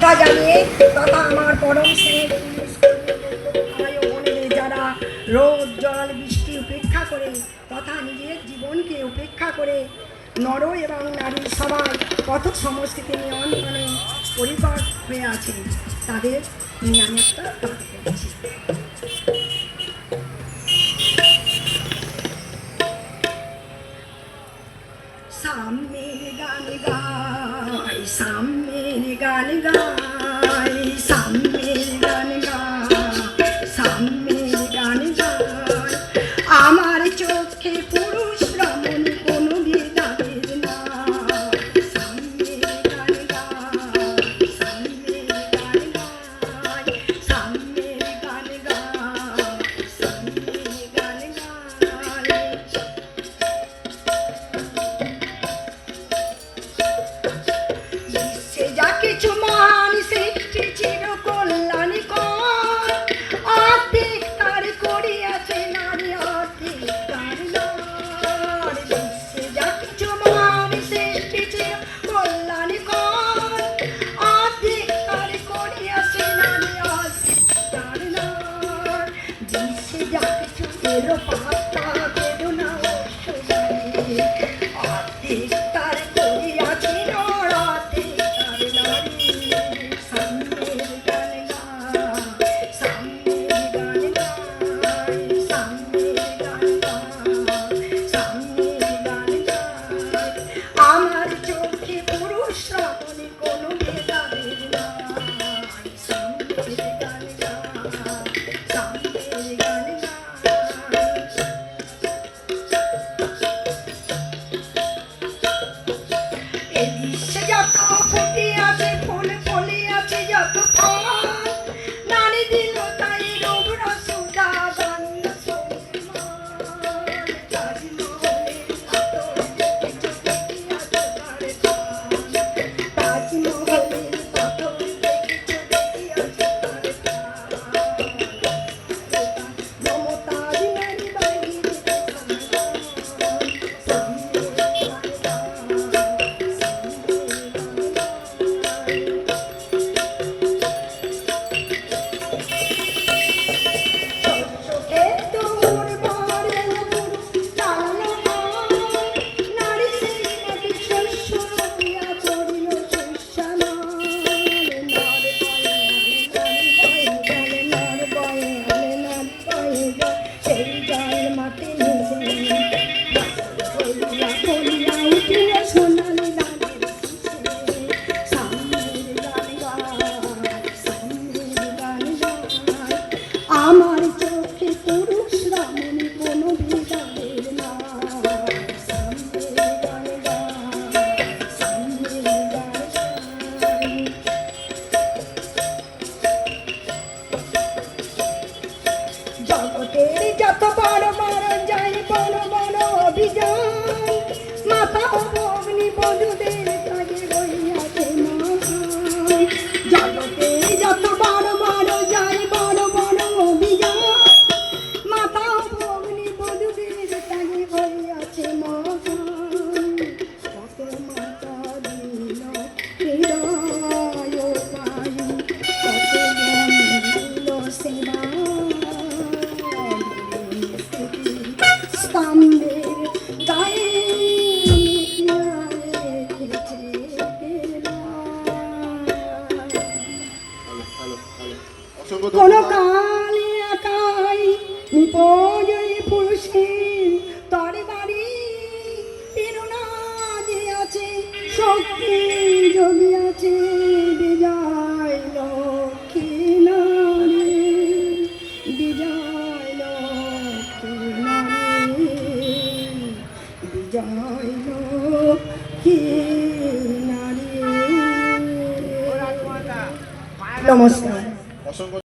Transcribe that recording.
সেবা জানিয়ে তথা আমার পরম স্নেহের যারা রোদ জল বৃষ্টি উপেক্ষা করে তথা নিজের জীবনকে উপেক্ষা করে নর এবং নারী সবাই পথ সংস্কৃতি নিয়ন্ত্রণে পরিপাক হয়ে আছে, তাদের নিয়ে আমি একটা পাঠ করছি। সাম্যের গান গাই, সাম্যের গান গাই, সাম্যের গান গাই, সাম্যের গান গাই। আমার চোখে পুরুষ রমণ কোনো ভেদাভেদ না। সাম্যের গান গাই, সাম্যের গান গাই, সাম্যের গান গাই, সাম্যের গান গাই। যা কিছু মান সৃষ্টি চির কল্যাণী কর, অর্ধেক তার করিয়াছে নারী, অর্ধেক তার নর। বিশ্বে যা কিছু মান সৃষ্টি চির কল্যাণী কর, অর্ধেক তার করিয়াছে নারী, অর্ধেক তার নর। বিশ্বে যা কিছু এলো পাত্তা বেদনা অসহায়, অর্ধেক তার করিয়াছে নর, অর্ধেক তার নারী। সাম্যের গান গাই, সাম্যের গান গাই, সাম্যের গান গাই, সাম্যের গান গাই। আমার চোখে পুরুষ রমণী কোনো ভেদাভেদ নাই। সাম্যের গান গাই, সাম্যের গান গাই। এই বিশ্বে যত ফুটিয়াছে ফুল, ফলিয়াছে যত ফল, নারী দিল তাই রূপ রসুধা বন্য সুকুমার। তাজমহলের পাথর দেখেছো দেখিয়াছো তার প্রাণ, তাজমহলের পাথর দেখেছো দেখিয়াছো তার প্রাণ। মমতাজ নারী বাহিরে সাম্যের গান গাই, সাম্যের গান গাই। আমার চোখে পুরুষ রমণী কোনো ভেদাভেদ নাই। সাম্যের গান গাই, সাম্যের গান গাই। জগতের যত বড় বড় যাই বড় বড় অভিযান, মাতা ও অগ্নি বধূদের কাজে রইয়াছে মহান। জগতের যত বড় বড় যাই বড় বড় অভিযান, মাতা ও অগ্নি বধূদের কাজে রইয়াছে মহান। কত মাতা দিল হৃদয় পাই, কত দিল সেবা স্তম্ভের গায়ে রেখেছে কোন কালে একাই নিপজয়ী পুরুষের তরবারি, প্রেরণা দিয়াছে শক্তি জগিয়াছে বিজয় লক্ষ্মী নারী, বিজয় লক্ষ্মী নারী, বিজয় লক্ষ্মী নারী। নমস্কার।